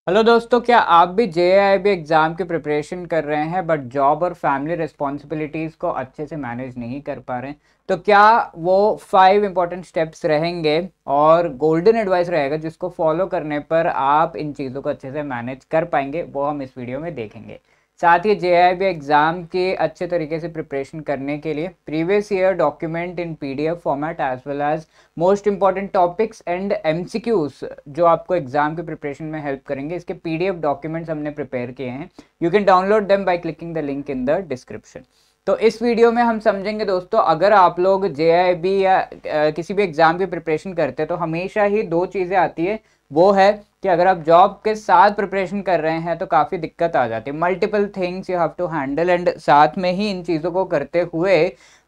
Hello दोस्तों, क्या आप भी जेआईबी एग्ज़ाम की प्रिपरेशन कर रहे हैं बट जॉब और फैमिली रिस्पॉन्सिबिलिटीज़ को अच्छे से मैनेज नहीं कर पा रहे हैं? तो क्या वो 5 इंपॉर्टेंट स्टेप्स रहेंगे और गोल्डन एडवाइस रहेगा जिसको फॉलो करने पर आप इन चीज़ों को अच्छे से मैनेज कर पाएंगे, वो हम इस वीडियो में देखेंगे। साथ ही जेआईबी एग्ज़ाम की अच्छे तरीके से प्रिपरेशन करने के लिए previous year document in PDF format as well as most important topics and MCQs जो आपको एग्जाम के प्रिपरेशन में हेल्प करेंगे, इसके पीडीएफ डॉक्यूमेंट्स हमने प्रिपेयर किए हैं। You can download them by clicking the link in the description. तो इस वीडियो में हम समझेंगे दोस्तों, अगर आप लोग जेआईबी या किसी भी एग्जाम की प्रिपरेशन करते हैं तो हमेशा ही दो चीज़ें आती है। वो है कि अगर आप जॉब के साथ प्रिपरेशन कर रहे हैं तो काफ़ी दिक्कत आ जाती है, multiple things you have to handle, and साथ में ही इन चीज़ों को करते हुए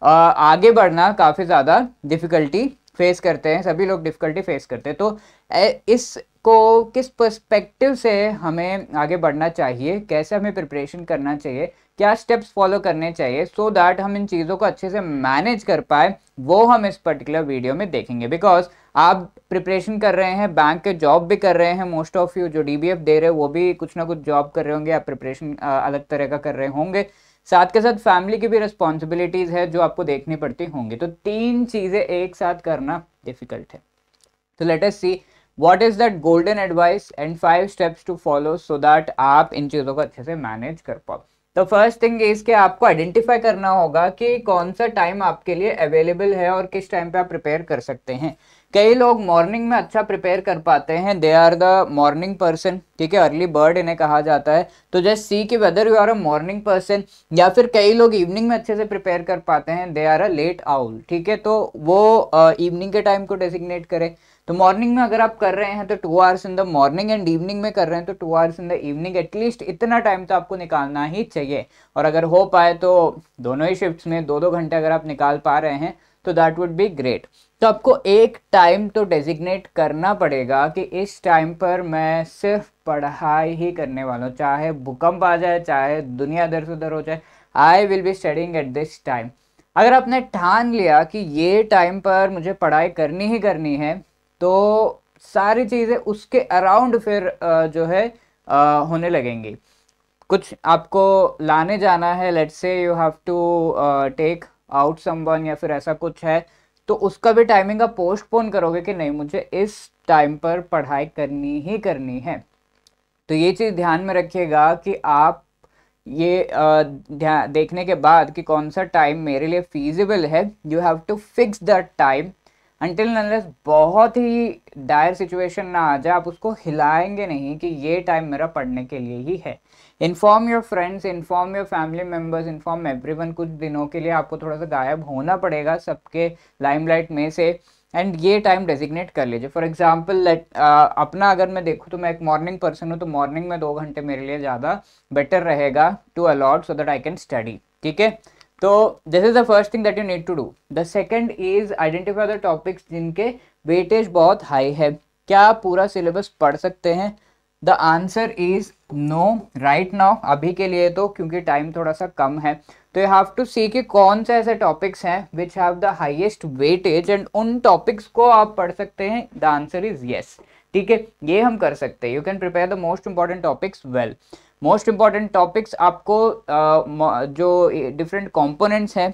आगे बढ़ना काफ़ी ज़्यादा डिफ़िकल्टी फेस करते हैं। सभी लोग डिफ़िकल्टी फेस करते हैं। तो इसको किस पर्सपेक्टिव से हमें आगे बढ़ना चाहिए, कैसे हमें प्रिपरेशन करना चाहिए, क्या स्टेप्स फॉलो करने चाहिए सो दैट हम इन चीज़ों को अच्छे से मैनेज कर पाए, वो हम इस पर्टिकुलर वीडियो में देखेंगे। बिकॉज आप प्रिपरेशन कर रहे हैं, बैंक के जॉब भी कर रहे हैं, मोस्ट ऑफ यू जो डीबीएफ दे रहे हैं वो भी कुछ ना कुछ जॉब कर रहे होंगे, आप प्रिपरेशन अलग तरह का कर रहे होंगे, साथ के साथ फैमिली की भी रिस्पॉन्सिबिलिटीज़ है जो आपको देखनी पड़ती होंगी। तो तीन चीज़ें एक साथ करना डिफिकल्ट है। तो let us see what is that golden advice and 5 steps to follow so that आप इन चीज़ों को अच्छे से मैनेज कर पाओ। तो फर्स्ट थिंग इज कि आपको आइडेंटिफाई करना होगा कि कौन सा टाइम आपके लिए अवेलेबल है और किस टाइम पे आप प्रिपेयर कर सकते हैं। कई लोग मॉर्निंग में अच्छा प्रिपेयर कर पाते हैं, they are the morning person, ठीक है, अर्ली बर्ड इन्हें कहा जाता है। तो जस्ट सी कि whether you are a morning person, या फिर कई लोग इवनिंग में अच्छे से प्रिपेयर कर पाते हैं, they are a late owl, ठीक है। तो वो इवनिंग के टाइम को डेसिग्नेट करें। तो मॉर्निंग में अगर आप कर रहे हैं तो 2 hours in the morning, and evening में कर रहे हैं तो 2 hours in the evening. At least इतना टाइम तो आपको निकालना ही चाहिए। और अगर हो पाए तो दोनों ही शिफ्ट्स में 2-2 घंटे अगर आप निकाल पा रहे हैं तो दैट वुड बी ग्रेट। तो आपको एक टाइम तो डेजिग्नेट करना पड़ेगा कि इस टाइम पर मैं सिर्फ पढ़ाई ही करने वाला हूँ, चाहे भूकंप आ जाए, चाहे दुनिया इधर से उधर हो जाए, I will be studying at this time. अगर आपने ठान लिया कि ये टाइम पर मुझे पढ़ाई करनी ही करनी है, तो सारी चीज़ें उसके अराउंड फिर जो है होने लगेंगी। कुछ आपको लाने जाना है, let's say you have to take out someone या फिर ऐसा कुछ है, तो उसका भी टाइमिंग आप पोस्टपोन करोगे कि नहीं, मुझे इस टाइम पर पढ़ाई करनी ही करनी है। तो ये चीज़ ध्यान में रखिएगा कि आप ये ध्यान देखने के बाद कि कौन सा टाइम मेरे लिए फीजिबल है, you have to fix that time until unless बहुत ही डायर सिचुएशन ना आ जाए, आप उसको हिलाएंगे नहीं कि ये टाइम मेरा पढ़ने के लिए ही है। Inform your friends, inform your family members, inform everyone. कुछ दिनों के लिए आपको थोड़ा सा गायब होना पड़ेगा सबके लाइमलाइट में से, एंड ये टाइम डेजिग्नेट कर लीजिए। फॉर एग्जाम्पल अपना अगर मैं देखूँ तो मैं एक मॉर्निंग पर्सन हूँ, तो मॉर्निंग में 2 घंटे मेरे लिए ज़्यादा बेटर रहेगा to allot so that I can study, ठीक है। तो this is the first thing that you need to do. The second is identify the topics जिनके वेटेज बहुत हाई है। क्या आप पूरा सिलेबस पढ़ सकते हैं? The answer is no right now, अभी के लिए तो, क्योंकि टाइम थोड़ा सा कम है। तो यू हैव टू सी कि कौन से ऐसे टॉपिक्स हैं which have the highest weightage, and उन टॉपिक्स को आप पढ़ सकते हैं। द आंसर इज येस, ठीक है, ये हम कर सकते हैं। You can prepare the most important topics well. Most important topics आपको जो डिफरेंट कंपोनेंट्स हैं,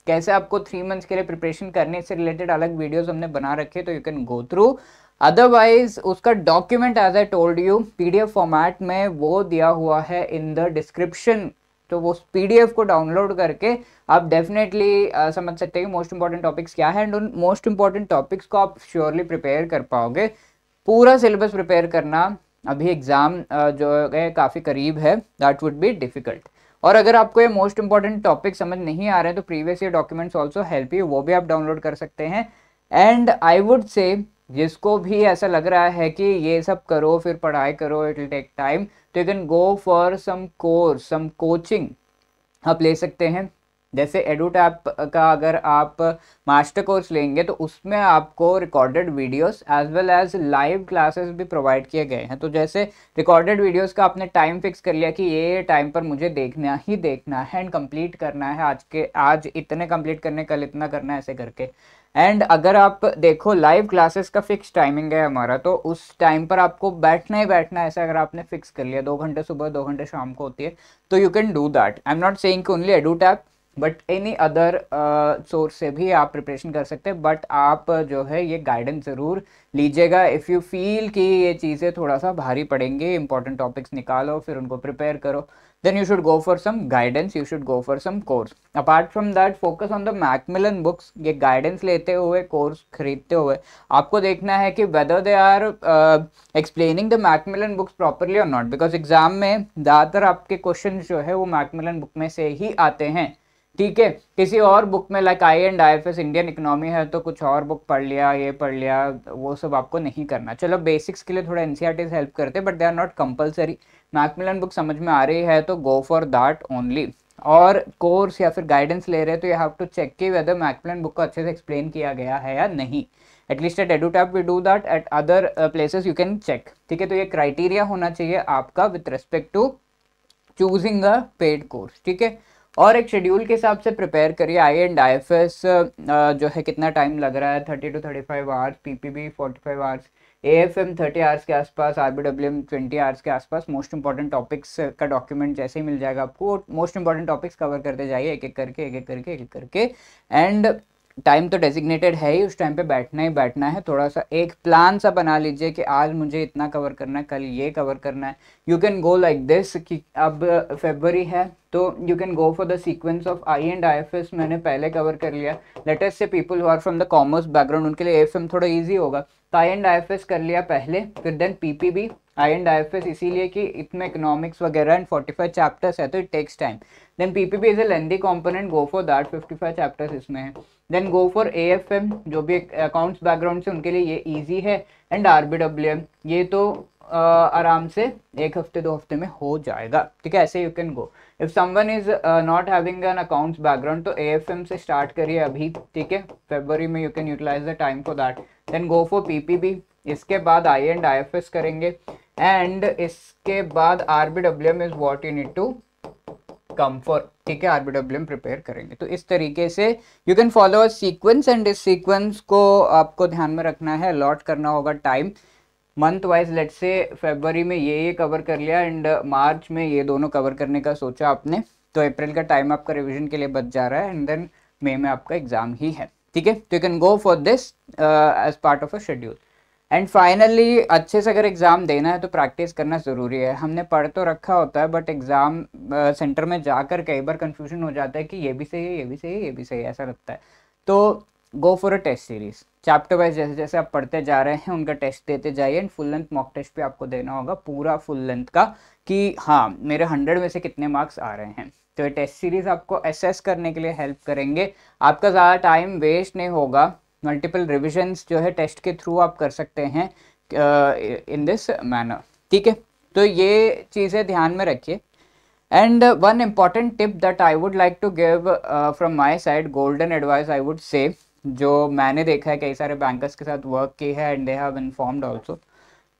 कैसे आपको 3 मंथ्स के लिए प्रिपरेशन करने से रिलेटेड अलग वीडियोस हमने बना रखे, तो you can go through. Otherwise उसका document as I told you PDF format में वो दिया हुआ है इन द डिस्क्रिप्शन। तो वो पीडीएफ को डाउनलोड करके आप डेफिनेटली समझ सकते हैं कि मोस्ट इंपॉर्टेंट टॉपिक्स क्या है, एंड उन मोस्ट इंपॉर्टेंट टॉपिक्स को आप श्योरली प्रिपेयर कर पाओगे। पूरा सिलेबस प्रिपेयर करना, अभी एग्ज़ाम जो है काफ़ी करीब है, दैट वुड बी डिफ़िकल्ट। और अगर आपको ये मोस्ट इंपॉर्टेंट टॉपिक समझ नहीं आ रहे हैं तो previous year documents also help you, वो भी आप डाउनलोड कर सकते हैं। एंड आई वुड से जिसको भी ऐसा लग रहा है कि ये सब करो फिर पढ़ाई करो, इट विल टेक टाइम, तो you can go for some course, some coaching आप ले सकते हैं। जैसे एडुटैप का अगर आप मास्टर कोर्स लेंगे तो उसमें आपको recorded videos as well as live classes भी प्रोवाइड किए गए हैं। तो जैसे रिकॉर्डेड वीडियोस का आपने टाइम फिक्स कर लिया कि ये टाइम पर मुझे देखना ही देखना है एंड कंप्लीट करना है, आज इतने कंप्लीट करने, कल इतना करना है, ऐसे करके। एंड अगर आप देखो लाइव क्लासेस का फिक्स टाइमिंग है हमारा, तो उस टाइम पर आपको बैठना ही बैठना है। ऐसा अगर आपने फिक्स कर लिया 2 घंटे सुबह 2 घंटे शाम को होती है, तो you can do that. I am not saying कि only Edutap, but any other source से भी आप प्रिपरेशन कर सकते हैं। बट आप जो है ये गाइडेंस ज़रूर लीजिएगा। इफ़ यू फील कि ये चीज़ें थोड़ा सा भारी पड़ेंगे, इंपॉर्टेंट टॉपिक्स निकालो फिर उनको प्रिपेयर करो, then you should go for some guidance, you should go for some course. Apart from that, focus on the Macmillan books. ये guidance लेते हुए, course खरीदते हुए आपको देखना है कि whether they are explaining the Macmillan books properly or not, because exam में ज़्यादातर आपके questions जो है वो Macmillan book में से ही आते हैं। ठीक है, किसी और बुक में लाइक IAS इंडियन इकोनॉमी है तो कुछ और बुक पढ़ लिया, ये पढ़ लिया, वो सब आपको नहीं करना। चलो बेसिक्स के लिए थोड़ा NCERT हेल्प करते हैं, but they are not compulsory. Macmillan book समझ में आ रही है तो गो फॉर दैट ओनली। और कोर्स या फिर गाइडेंस ले रहे हैं तो यू हैव टू चेक कि वेदर मैकमिलन बुक को अच्छे से एक्सप्लेन किया गया है या नहीं। At least at Edutap we do that, at other places you can check. ठीक है, तो ये क्राइटेरिया होना चाहिए आपका with respect to choosing a paid course. ठीक है, और एक शेड्यूल के हिसाब से प्रिपेयर करिए। IAS जो है कितना टाइम लग रहा है, 30 to 35 hours, PPB 45 hours, AFM 30 hours के आसपास, RBWM 20 आवर्स के आसपास। मोस्ट इंपॉर्टेंट टॉपिक्स का डॉक्यूमेंट जैसे ही मिल जाएगा आपको, मोस्ट इंपॉर्टेंट टॉपिक्स कवर करते जाइए एक एक करके, एक एक करके, एक एक करके। एंड टाइम तो डेजिग्नेटेड है ही, उस टाइम पे बैठना ही बैठना है। थोड़ा सा एक प्लान सा बना लीजिए कि आज मुझे इतना कवर करना है, कल ये कवर करना है। You can go like this कि अब फरवरी है तो you can go for the sequence of I and IFS मैंने पहले कवर कर लिया। Let us say people who are from the commerce background, उनके लिए AFM थोड़ा ईजी होगा, तो आई एंड IFS कर लिया पहले, फिर then PPB, I and IFS, इसीलिए कि इसमें इकोनॉमिक्स वगैरह एंड 45 चैप्टर्स है तो it takes time. Then PPB is a lengthy component, go for that, 55 chapters इसमें है। देन गो फॉर AFM, जो भी अकाउंट्स बैकग्राउंड से उनके लिए ये इजी है। एंड RBWM ये तो आराम से 1 हफ्ते 2 हफ्ते में हो जाएगा। ठीक है, ऐसे you can go. If someone is not having an accounts background तो AFM से स्टार्ट करिए अभी। ठीक है, फरवरी में you can utilize the time for that. Then go for PPB, इसके बाद आई एंड IFS करेंगे, एंड इसके बाद RBWM is what you need to come for. ठीक है, RBWM प्रिपेयर करेंगे। तो इस तरीके से you can follow a sequence, and इस सीक्वेंस को आपको ध्यान में रखना है, अलॉट करना होगा टाइम मंथ वाइज। लेट से फरवरी में ये कवर कर लिया एंड मार्च में ये दोनों कवर करने का सोचा आपने, तो अप्रैल का टाइम आपका रिवीजन के लिए बच जा रहा है, एंड देन मई में आपका एग्जाम ही है। ठीक है, तो you can go for this as part of a schedule. And finally अच्छे से अगर एग्ज़ाम देना है तो प्रैक्टिस करना ज़रूरी है। हमने पढ़ तो रखा होता है, बट एग्ज़ाम सेंटर में जाकर कई बार कंफ्यूजन हो जाता है कि ये भी सही है, ये भी सही है, ये भी सही है, ऐसा लगता है। तो go for a test series, chapter wise जैसे जैसे आप पढ़ते जा रहे हैं उनका टेस्ट देते जाइए, and full length mock test भी आपको देना होगा, पूरा फुल लेंथ का, कि हाँ मेरे 100 में से कितने मार्क्स आ रहे हैं। तो ये टेस्ट सीरीज आपको असेस करने के लिए हेल्प करेंगे, आपका ज़्यादा टाइम वेस्ट नहीं होगा। मल्टीपल रिविजन्स जो है टेस्ट के थ्रू आप कर सकते हैं इन दिस मैनर। ठीक है, तो ये चीज़ें ध्यान में रखिए। And one important tip that I would like to give from my side, golden advice I would say, जो मैंने देखा है कई सारे बैंकर्स के साथ वर्क की है and they have informed also,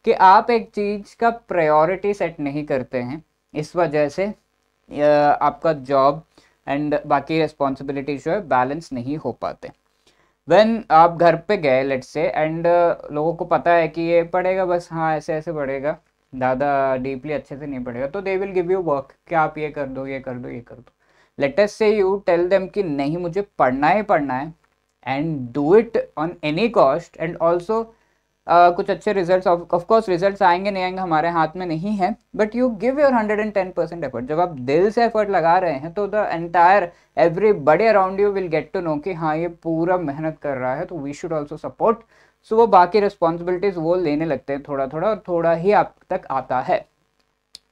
कि आप एक चीज़ का प्रायोरिटी सेट नहीं करते हैं, इस वजह से आपका जॉब एंड बाकी रिस्पॉन्सिबिलिटी जो है बैलेंस नहीं हो पाते। व्हेन आप घर पे गए लेट्स से, एंड लोगों को पता है कि ये पढ़ेगा बस, हाँ ऐसे ऐसे पढ़ेगा, ज़्यादा डीपली अच्छे से नहीं पढ़ेगा, तो they will give you work कि आप ये कर दो, ये कर दो, ये कर दो। लेट अस से यू टेल देम कि नहीं मुझे पढ़ना ही पढ़ना है, and do it on any cost, and also कुछ अच्छे रिजल्ट्स, ऑफ कोर्स रिजल्ट्स आएंगे नहीं आएंगे हमारे हाथ में नहीं है, but you give your 110% effort. जब आप दिल से एफर्ट लगा रहे हैं तो the entire everybody around you will get to know कि हाँ ये पूरा मेहनत कर रहा है, तो we should also support. So वो बाकी रिस्पॉन्सिबिलिटीज वो लेने लगते हैं थोड़ा थोड़ा, और थोड़ा ही आप तक आता है।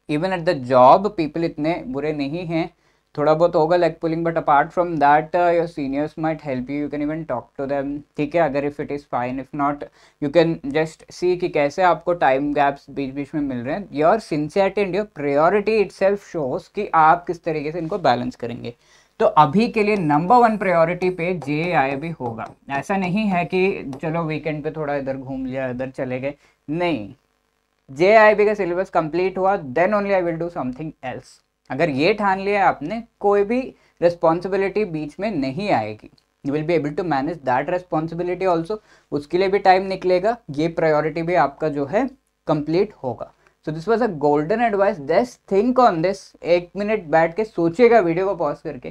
Even at the job people इतने बुरे नहीं हैं, थोड़ा बहुत होगा leg pulling, but apart from that your seniors might help you, you can even talk to them. ठीक है, अगर if it is fine, if not you can just see कि कैसे आपको टाइम गैप्स बीच बीच में मिल रहे हैं। Your sincerity and your priority itself shows कि आप किस तरीके से इनको बैलेंस करेंगे। तो अभी के लिए नंबर 1 प्रायोरिटी पे JIIB होगा। ऐसा नहीं है कि चलो वीकेंड पे थोड़ा इधर घूम लिया, इधर चले गए, नहीं। JIIB का सिलेबस कंप्लीट हुआ then only I will do something else. अगर ये ठान लिया आपने, कोई भी रिस्पॉन्सिबिलिटी बीच में नहीं आएगी, you will be able to manage that responsibility also. उसके लिए भी टाइम निकलेगा, ये प्रायोरिटी भी आपका जो है कंप्लीट होगा। So this was a golden advice, just think on this. 1 minute बैठ के सोचिएगा वीडियो को पॉज करके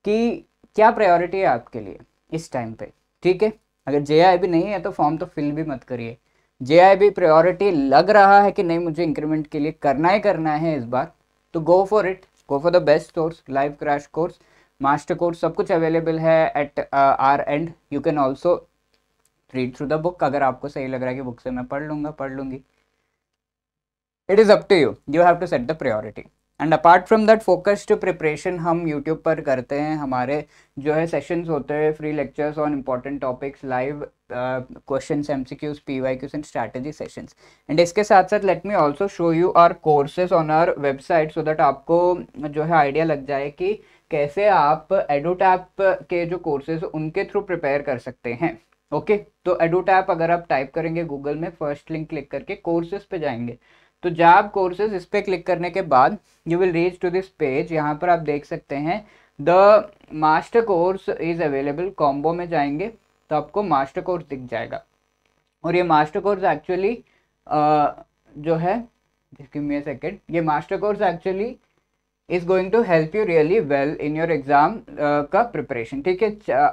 कि क्या प्रायोरिटी है आपके लिए इस टाइम पे, ठीक है। अगर JIIB नहीं है तो फॉर्म तो फिल भी मत करिए। JIIB प्रायोरिटी लग रहा है कि नहीं, मुझे इंक्रीमेंट के लिए करना ही करना है इस बार, तो go for it, go for the best course. Live crash course, master course, सब कुछ अवेलेबल है at our end. You can also read through the book, अगर आपको सही लग रहा है कि बुक से मैं पढ़ लूँगा, पढ़ लूँगी। It is up to you, you have to set the priority. And apart from that focused preparation हम यूट्यूब पर करते हैं, हमारे जो है सेशंस होते हैं, free lectures on important topics, live questions, MCQs, PYQs and strategy sessions. And इसके साथ साथ let me also show you our courses on our website, so that आपको जो है आइडिया लग जाए कि कैसे आप एडुटैप के जो कोर्सेज उनके थ्रू प्रिपेयर कर सकते हैं। ओके तो एडुटैप अगर आप टाइप करेंगे गूगल में, फर्स्ट लिंक क्लिक करके कोर्सेज पे जाएंगे, तो जैब कोर्सेज इस पे क्लिक करने के बाद you will reach to this page. यहाँ पर आप देख सकते हैं the master course is available, combo में जाएंगे तो आपको मास्टर कोर्स दिख जाएगा। और ये मास्टर कोर्स एक्चुअली जो है, गिव मी अ सेकंड, ये master course actually is going to help you really well in your exam का प्रिपरेशन, ठीक है।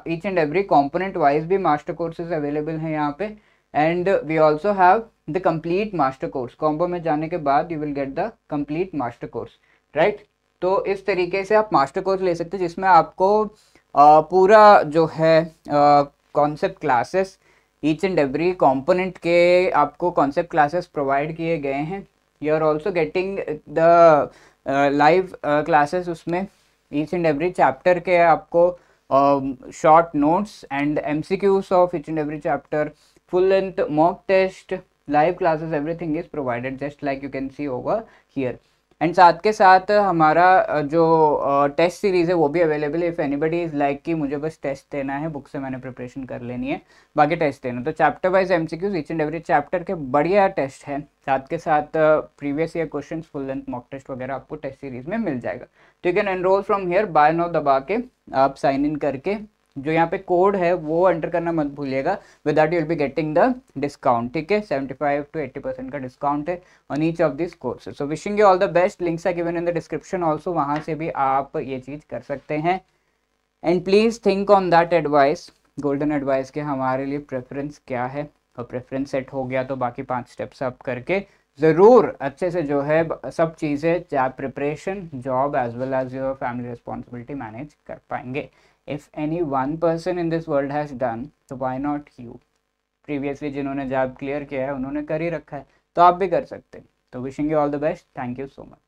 Each and every component wise भी मास्टर कोर्सेज अवेलेबल हैं यहाँ पे। And we also have the complete master course, combo में जाने के बाद you will get the complete master course, right. तो इस तरीके से आप मास्टर कोर्स ले सकते हैं, जिसमें आपको पूरा जो है concept classes, each and every component के आपको कॉन्सेप्ट क्लासेस प्रोवाइड किए गए हैं। You are also getting the live classes, उसमें ईच एंड एवरी चैप्टर के आपको short notes and MCQs of each and every chapter, full length mock test, live classes, everything is provided just like you can see over here। And साथ के साथ हमारा जो test series है वो भी अवेलेबल है। इफ़ एनीबडी इज़ लाइक कि मुझे बस टेस्ट देना है, बुक से मैंने प्रिपरेशन कर लेनी है, बाकी टेस्ट देना, तो chapter wise MCQs each and every chapter के बढ़िया टेस्ट है। साथ के साथ previous year question, full length mock test वगैरह आपको टेस्ट सीरीज़ में मिल जाएगा। तो you can enrol from here, buy now दबा के आप साइन इन करके जो यहाँ पे कोड है वो एंटर करना मत भूलिएगा, with that you will be getting the discount, ठीक है। 75 to 80% का डिस्काउंट है on each of this courses. So wishing you all the best, links are given in the description also, वहाँ से भी आप ये चीज़ कर सकते हैं। And please think on that advice, golden advice के हमारे लिए प्रेफरेंस क्या है, और प्रेफरेंस सेट हो गया तो बाकी 5 स्टेप्स आप करके ज़रूर अच्छे से जो है सब चीज़ें, चाहे preparation, job as well as your family responsibility manage कर पाएंगे। If any one person in this world has done, so why not you? Previously जिन्होंने जॉब क्लियर किया है उन्होंने कर ही रखा है, तो आप भी कर सकते हैं। तो wishing you all the best, thank you so much.